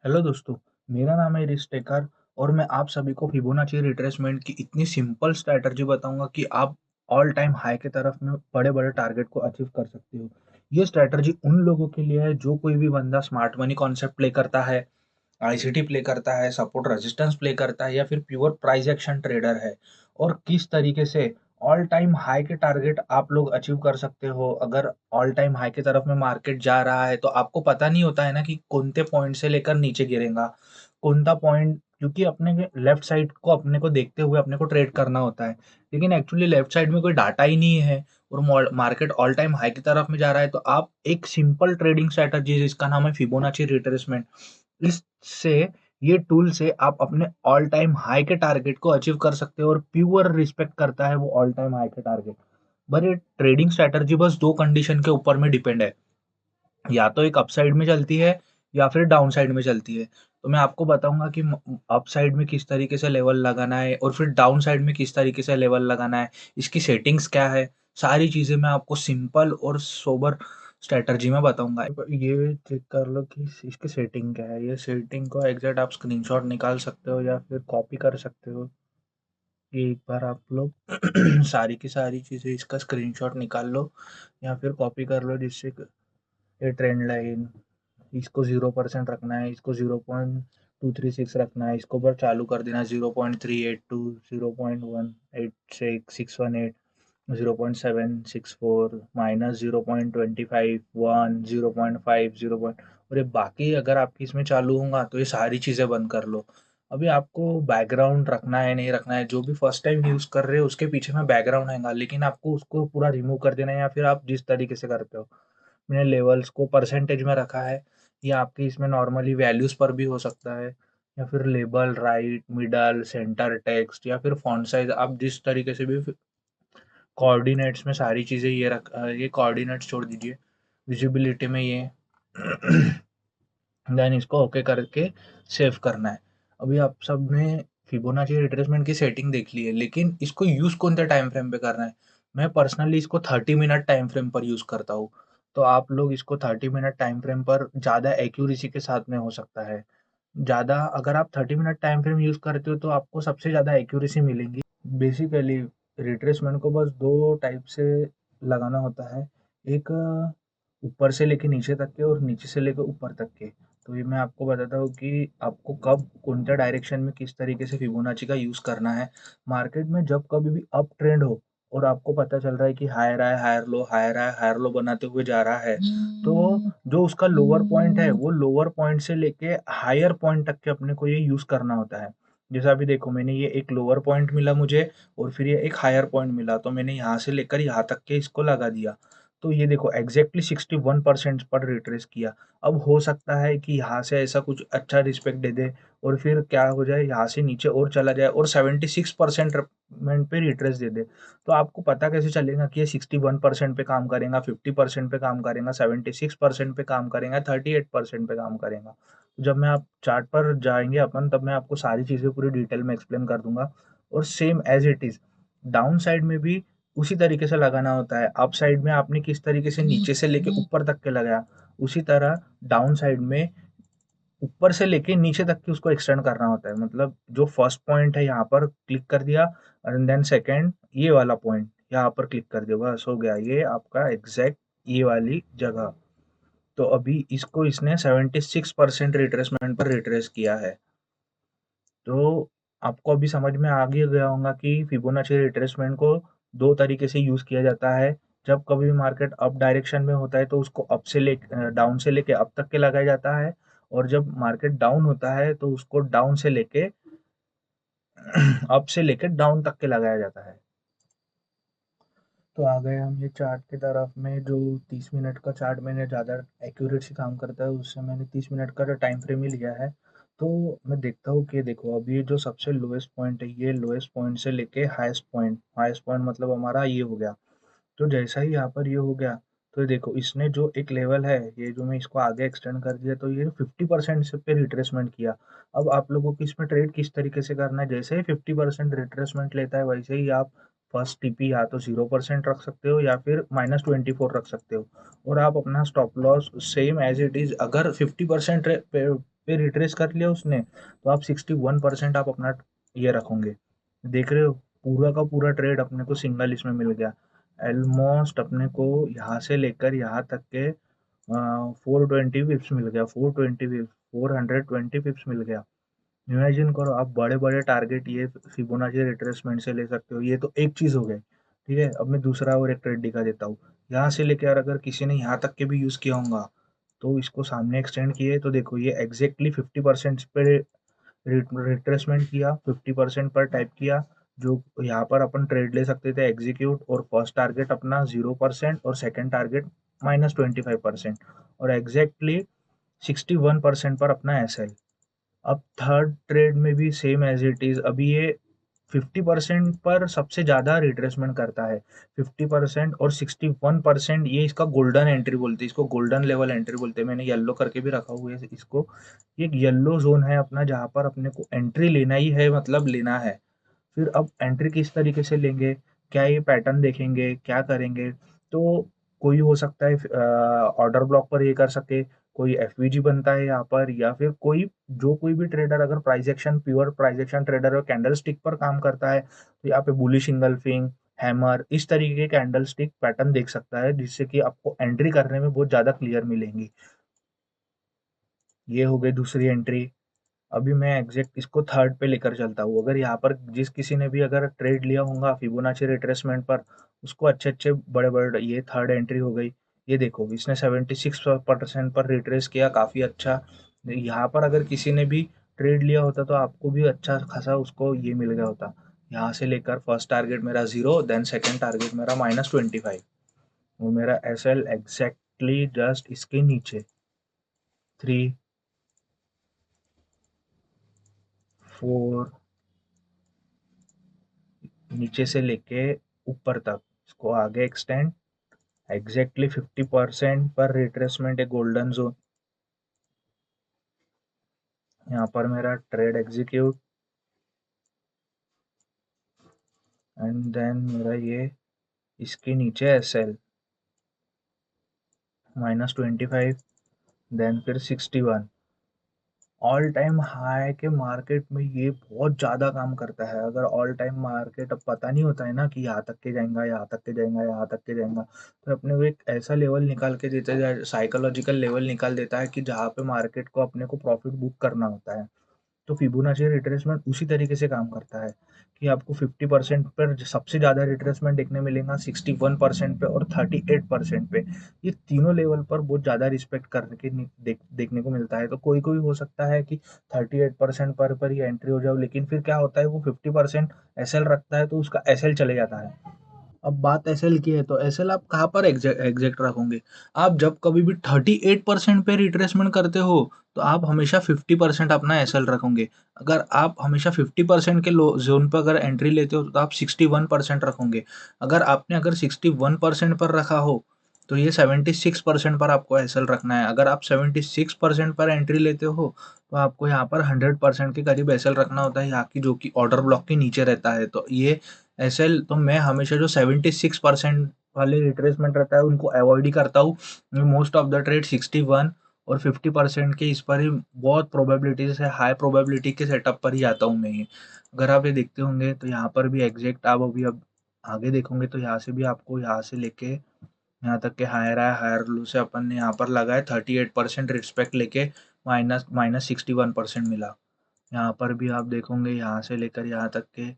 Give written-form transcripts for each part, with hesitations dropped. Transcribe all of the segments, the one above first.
Hello दोस्तों, मेरा नाम है रिश टेकर और मैं आप सभी को फिबोनाची रिट्रेसमेंट की इतनी सिंपल स्ट्रैटेजी बताऊंगा कि आप ऑल टाइम हाई के तरफ में बड़े-बड़े टारगेट को अचीव कर सकते हो। ये स्ट्रैटेजी उन लोगों के लिए है जो कोई भी बंदा स्मार्ट मनी कॉन्सेप्ट प्ले करता है, आईसीटी प्ले करता है, सपोर्ट रेजिस्टेंस प्ले करता है या फिर प्योर प्राइस एक्शन ट्रेडर है और किस तरीके से ऑल टाइम हाई के टारगेट आप लोग अचीव कर सकते हो। अगर ऑल टाइम हाई की तरफ में मार्केट जा रहा है तो आपको पता नहीं होता है ना कि कोणते पॉइंट से लेकर नीचे गिरेगा, कोणता पॉइंट, क्योंकि अपने के लेफ्ट साइड को अपने को देखते हुए अपने को ट्रेड करना होता है। लेकिन एक्चुअली लेफ्ट साइड में कोई डाटा ही नहीं है और मार्केट ऑल टाइम हाई की तरफ में जा रहा है तो आप एक सिंपल ट्रेडिंग स्ट्रैटेजी जिसका नाम है फिबोनाची रिट्रेसमेंट, इससे ये टूल से आप अपने ऑल टाइम हाई के टारगेट को अचीव कर सकते हो और प्योर रिस्पेक्ट करता है वो ऑल टाइम हाई के टारगेट। पर ये ट्रेडिंग स्ट्रैटेजी बस 2 कंडीशन के ऊपर में डिपेंड है, या तो एक अपसाइड में चलती है या फिर डाउन साइड में चलती है। तो मैं आपको बताऊँगा कि अप साइड में किस तरीके से लेवल लगाना है और फिर डाउन साइड में किस तरीके से लेवल लगाना है, इसकी सेटिंग्स क्या है, सारी चीज़ें मैं आपको सिंपल और सोबर स्ट्रैटेजी में बताऊँगा। ये चेक कर लो कि इसकी सेटिंग क्या है, ये सेटिंग को एग्ज़ैक्ट आप स्क्रीनशॉट निकाल सकते हो या फिर कॉपी कर सकते हो। ये एक बार आप लोग सारी की सारी चीज़ें इसका स्क्रीनशॉट निकाल लो या फिर कॉपी कर लो, जिससे ये ट्रेंड लाइन, इसको 0% रखना है, इसको 0.236 रखना है, इसको ऊपर चालू कर देना है 0.382, 0.186, 618, 0.764, माइनस 0.25, 1, 0.5, 0 पॉइंट, और ये बाकी अगर आपकी इसमें चालू होगा तो ये सारी चीज़ें बंद कर लो। अभी आपको बैकग्राउंड रखना है, नहीं रखना है, जो भी फर्स्ट टाइम यूज़ कर रहे हो उसके पीछे में बैकग्राउंड आएगा, लेकिन आपको उसको पूरा रिमूव कर देना है या फिर आप जिस तरीके से करते हो। मैंने लेवल्स को परसेंटेज में रखा है, या आपके इसमें नॉर्मली वैल्यूज़ पर भी हो सकता है, या फिर label, right, middle, centre text या फिर फ़ॉन्ट साइज़, आप जिस तरीके से भी कोऑर्डिनेट्स में सारी चीज़ें ये कोऑर्डिनेट्स छोड़ दीजिए, विज़िबिलिटी में ये देन इसको ओके करके सेव करना है। अभी आप सबने फिबोनाची रिट्रेसमेंट की सेटिंग देख ली है, लेकिन इसको यूज़ कौन-से टाइम फ्रेम पे करना है? मैं पर्सनली इसको 30 मिनट टाइम फ्रेम पर यूज़ करता हूँ। तो आप लोग इसको 30 मिनट टाइम फ्रेम पर ज़्यादा एक्यूरेसी के साथ में हो सकता है। ज़्यादा अगर आप 30 मिनट टाइम फ्रेम यूज़ करते हो तो आपको सबसे ज़्यादा एक्यूरेसी मिलेगी। बेसिकली रिट्रेसमेंट को बस 2 टाइप से लगाना होता है। एक ऊपर से लेके नीचे तक के और नीचे से लेके ऊपर तक के। तो ये मैं आपको बताता हूँ कि आपको कब कौन-सा डायरेक्शन में किस तरीके से फिबोनाची का यूज़ करना है। मार्केट में जब कभी भी अप ट्रेंड हो और आपको पता चल रहा है कि higher high, higher low, higher high, higher low बनाते हुए जा रहा है, तो जो उसका लोअर पॉइंट है, वो लोअर पॉइंट से लेके हायर पॉइंट तक के अपने को ये यूज़ करना होता है। जैसे अभी देखो, मैंने ये एक लोअर पॉइंट मिला मुझे और फिर ये एक हायर पॉइंट मिला, तो मैंने यहाँ से लेकर यहाँ तक के इसको लगा दिया। तो ये देखो एग्ज़ैक्टली 61% पर रिट्रेस किया। अब हो सकता है कि यहाँ से ऐसा कुछ अच्छा रिस्पेक्ट दे दे और फिर क्या हो जाए, यहाँ से नीचे और चला जाए और 76% मेंट पे रिट्रेस दे दे। तो आपको पता कैसे चलेगा कि ये 61% पे काम करेगा, 50% पे काम करेगा, 76% पे काम करेगा, 38% पे काम करेगा। जब मैं आप चार्ट पर जाएँगे अपन, तब मैं आपको सारी चीज़ें पूरी डिटेल में एक्सप्लेन कर दूँगा और same as it is down side में भी उसी तरीके से लगाना होता है। अप साइड में आपने किस तरीके से नीचे से लेके ऊपर तक के लगाया, उसी तरह डाउन साइड में ऊपर से लेके नीचे तक की उसको एक्सटेंड करना होता है। मतलब जो फर्स्ट पॉइंट है यहाँ पर क्लिक कर दिया एंड देन सेकंड ये वाला पॉइंट यहाँ पर क्लिक कर दिया, बस हो गया ये आपका एग्ज़ैक्ट ये वाली जगह। तो अभी इसको इसने 76% रिट्रेसमेंट पर रिट्रेस किया है। तो आपको अभी समझ में आ गया होगा कि फिबोनाची रिट्रेसमेंट को 2 तरीके से यूज़ किया जाता है। जब कभी भी मार्केट अप डायरेक्शन में होता है तो उसको डाउन से लेके अप तक के लगाया जाता है, और जब मार्केट डाउन होता है तो उसको डाउन से लेके अप से लेके डाउन तक के लगाया जाता है। तो आ गए हम ये चार्ट की तरफ में, जो 30 मिनट का चार्ट मैंने ज़्यादा एक्यूरेट से काम करता है, उससे मैंने 30 मिनट का टाइम फ्रेम ही लिया है। तो मैं देखता हूँ कि देखो अभी जो सबसे लोएस्ट पॉइंट है, ये लोएस्ट पॉइंट से लेके हाईएस्ट पॉइंट मतलब हमारा ये हो गया। तो जैसा ही यहाँ पर ये हो गया, तो ये देखो इसने जो एक लेवल है, ये जो मैं इसको आगे एक्सटेंड कर दिया तो ये 50% से पे रिट्रेसमेंट किया। अब आप लोगों को इसमें ट्रेड किस तरीके से करना है, जैसे ही 50% रिट्रेसमेंट लेता है वैसे ही आप फर्स्ट टीपी या तो 0% रख सकते हो या फिर -24 रख सकते हो, और आप अपना stop loss same as it is, अगर 50% पे रिट्रेस कर लिया उसने, तो आप 61% आप अपना ये रखोगे। देख रहे हो, पूरा का पूरा ट्रेड अपने को सिंगल इसमें मिल गया। ऑलमोस्ट अपने को यहाँ से लेकर यहाँ तक के 420 पिप्स मिल गया, 420 पिप्स, 420 पिप्स मिल गया। इमेजिन करो, आप बड़े-बड़े टारगेट ये फिबोनाची रिट्रेसमेंट से ले सकते हो। ये तो एक चीज़ हो गई, ठीक है? अब मैं दूसरा और एक ट्रेड दिखा देता हूँ। यहाँ से लेके और अगर किसी ने यहाँ तक के भी यूज़ किया होगा, तो इसको सामने एक्सटेंड किए तो देखो ये एग्ज़ैक्टली 50% पे रिट्रेसमेंट किया, 50% पर टाइप किया, जो यहाँ पर अपन ट्रेड ले सकते थे एग्जीक्यूट, और फर्स्ट टारगेट अपना 0% और सेकंड टारगेट -25% और एग्जैक्टली 61% पर अपना एसएल। अब थर्ड ट्रेड में भी सेम एज इट इज, अभी ये 50% पर सबसे ज़्यादा रिट्रेसमेंट करता है, 50% और 61%, ये इसका गोल्डन एंट्री बोलते हैं, इसको गोल्डन लेवल एंट्री बोलते हैं। मैंने येलो करके भी रखा हुआ है इसको। ये एक येलो जोन है अपना, जहाँ पर अपने को एंट्री लेना ही है, मतलब लेना है। फिर अब एंट्री किस तरीके से लेंगे, क्या ये पैटर्न देखेंगे, क्या करेंगे? तो कोई हो सकता है ऑर्डर ब्लॉक पर ये कर सके, कोई एफवीजी बनता है यहाँ पर, या फिर कोई भी ट्रेडर अगर price action, pure price action trader और कैंडल स्टिक पर काम करता है, तो यहाँ पे बुलिश इंगल्फिंग, हैमर, इस तरीके के कैंडल स्टिक पैटर्न देख सकता है, जिससे कि आपको एंट्री करने में बहुत ज़्यादा क्लियर मिलेंगी। ये हो गई दूसरी एंट्री। अभी मैं एग्जैक्ट इसको थर्ड पे लेकर चलता हूँ। अगर यहाँ पर जिस किसी ने भी अगर ट्रेड लिया होगा फिबोनाची रिट्रेसमेंट पर, उसको अच्छे-अच्छे बड़े-बड़े, ये थर्ड एंट्री हो गई। ये देखो, इसने 76% पर रिट्रेस किया, काफ़ी अच्छा। यहाँ पर अगर किसी ने भी ट्रेड लिया होता तो आपको भी अच्छा खासा उसको ये मिल गया होता। यहाँ से लेकर फर्स्ट टारगेट मेरा 0, देन सेकंड टारगेट मेरा -25, वो मेरा एसएल एग्जैक्टली जस्ट इसके नीचे 3, 4, नीचे से लेके ऊपर तक इसको आगे एक्सटेंड, एग्जैक्टली 50% पर रिट्रेसमेंट, एक गोल्डन जोन। यहाँ पर मेरा ट्रेड एग्जीक्यूट, एंड देन मेरा ये इसके नीचे एस एल -25, देन फिर 61। ऑल टाइम हाई के मार्केट में ये बहुत ज़्यादा काम करता है। अगर ऑल टाइम मार्केट अब पता नहीं होता है ना कि यहाँ तक के जाएगा, यहाँ तक के जाएगा, यहाँ तक के जाएगा, तो अपने को एक ऐसा लेवल निकाल के देता है, साइकोलॉजिकल लेवल निकाल देता है कि जहाँ पे मार्केट को अपने को प्रॉफिट बुक करना होता है। तो फिबोनाची रिट्रेसमेंट उसी तरीके से काम करता है कि आपको 50% पर सबसे ज़्यादा रिट्रेसमेंट देखने मिलेगा, 61% पे और 38% पे। ये तीनों लेवल पर बहुत ज़्यादा रिस्पेक्ट करने के देखने को मिलता है। तो कोई कोई हो सकता है कि 38% पर ही एंट्री हो जाओ, लेकिन फिर क्या होता है, वो 50% एसएल रखता है तो उसका एसएल चले जाता है। अब बात एसएल की है, तो एसएल आप कहाँ पर एग्जैक्ट रखोगे? आप जब कभी भी 38% पे रिट्रेसमेंट करते हो, तो आप हमेशा 50% अपना एसएल रखोगे। अगर आप हमेशा 50% के लो ज़ोन पर अगर एंट्री लेते हो, तो आप 61% रखोगे। अगर 61% पर रखा हो, तो ये 76% पर आपको एसएल रखना है। अगर आप 76% पर एंट्री लेते हो, तो आपको यहाँ पर 100% के करीब एसएल रखना होता है, यहाँ की जो कि ऑर्डर ब्लॉक के नीचे रहता है। तो ये एसएल तो मैं हमेशा जो 76% वाले रिट्रेसमेंट रहता है उनको अवॉइड ही करता हूँ। मोस्ट ऑफ द ट्रेड 61 और 50% के इस पर ही बहुत प्रोबेबिलिटी से, हाई प्रोबेबिलिटी के सेटअप पर ही आता हूँ मैं ये। अगर आप ये देखते होंगे तो यहाँ पर भी एग्जैक्ट आप अभी अब आगे देखोगे, तो यहाँ से भी आपको यहाँ से लेके यहाँ तक के हायर आया, हायर लो से अपन ने यहाँ पर लगाए 38% रिस्पेक्ट लेके माइनस माइनस 61% मिला। यहाँ पर भी आप देखोगे यहाँ से लेकर यहाँ तक के,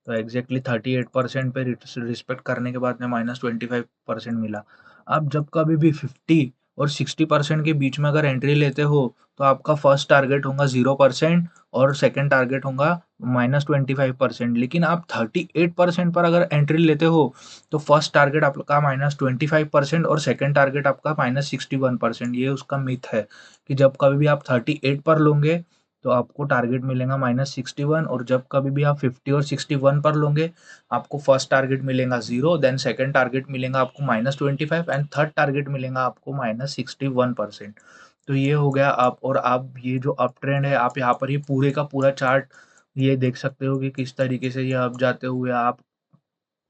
तो एग्जैक्टली 38% पे रिस्पेक्ट करने के बाद में -25% मिला। आप जब कभी भी 50 और 60% के बीच में अगर एंट्री लेते हो, तो आपका फर्स्ट टारगेट होगा 0% और सेकंड टारगेट होगा -25%। लेकिन आप 38% पर अगर एंट्री लेते हो, तो फर्स्ट टारगेट आपका -25% और सेकंड टारगेट आपका -61%। ये उसका मिथ है कि जब कभी भी आप 38 पर लोगे, तो आपको टारगेट मिलेगा -61, और जब कभी भी आप 50 और 61 पर लोगे, आपको फर्स्ट टारगेट मिलेगा 0, देन सेकंड टारगेट मिलेगा आपको -25 एंड थर्ड टारगेट मिलेगा आपको -61%। तो ये हो गया। आप और आप ये जो अप ट्रेंड है, आप यहाँ पर ये पूरे का पूरा चार्ट ये देख सकते हो कि किस तरीके से ये अप जाते हुए आप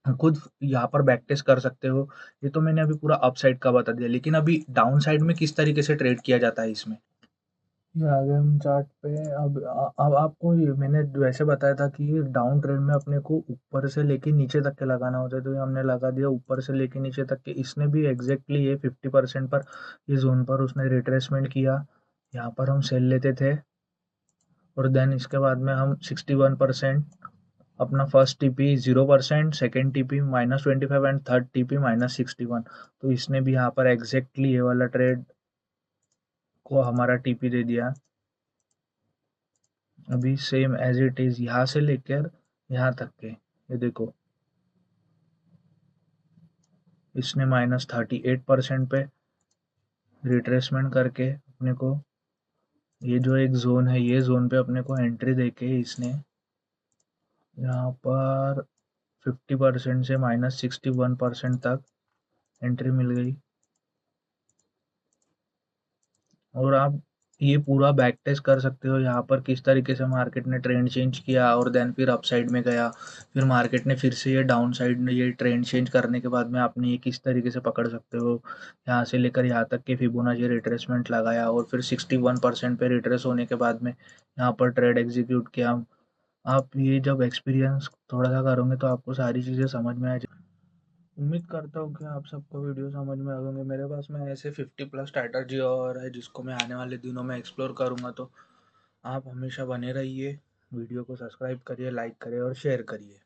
खुद यहाँ पर बैक टेस्ट कर सकते हो। ये तो मैंने अभी पूरा अप साइड का बता दिया, लेकिन अभी डाउन साइड में किस तरीके से ट्रेड किया जाता है इसमें। ये आ गए हम चार्ट पे। अब आपको ये मैंने वैसे बताया था कि डाउन ट्रेंड में अपने को ऊपर से लेके नीचे तक के लगाना होता है, तो ये हमने लगा दिया ऊपर से लेके नीचे तक के। इसने भी एग्जैक्टली ये 50% पर, ये जोन पर उसने रिट्रेसमेंट किया। यहाँ पर हम सेल लेते थे, और देन इसके बाद में हम 61%, अपना first TP 0%, second TP -25 and third TP -61। तो इसने भी यहाँ पर एग्जैक्टली ये वाला ट्रेड को हमारा टीपी दे दिया। अभी सेम एज इट इज यहाँ से लेकर यहाँ तक के, ये देखो इसने -38% पे रिट्रेसमेंट करके अपने को, ये जो एक जोन है, ये जोन पे अपने को एंट्री देके इसने यहाँ पर 50% से -61% तक एंट्री मिल गई। और आप ये पूरा बैक टेस्ट कर सकते हो यहाँ पर किस तरीके से मार्केट ने ट्रेंड चेंज किया, और देन फिर अपसाइड में गया, फिर मार्केट ने फिर से ये डाउन साइड में ये ट्रेंड चेंज करने के बाद में आपने ये किस तरीके से पकड़ सकते हो, यहाँ से लेकर यहाँ तक के फिबोनाची रिट्रेसमेंट लगाया, और फिर 61% पे रिट्रेस होने के बाद में यहाँ पर ट्रेड एग्जीक्यूट किया। आप ये जब एक्सपीरियंस थोड़ा सा करोगे तो आपको सारी चीज़ें समझ में आ जाए। उम्मीद करता हूँ कि आप सबको वीडियो समझ में आ गए होंगे। मेरे पास में ऐसे 50+ स्ट्रैटेजी और है जिसको मैं आने वाले दिनों में एक्सप्लोर करूँगा, तो आप हमेशा बने रहिए। वीडियो को सब्सक्राइब करिए, लाइक करिए और शेयर करिए।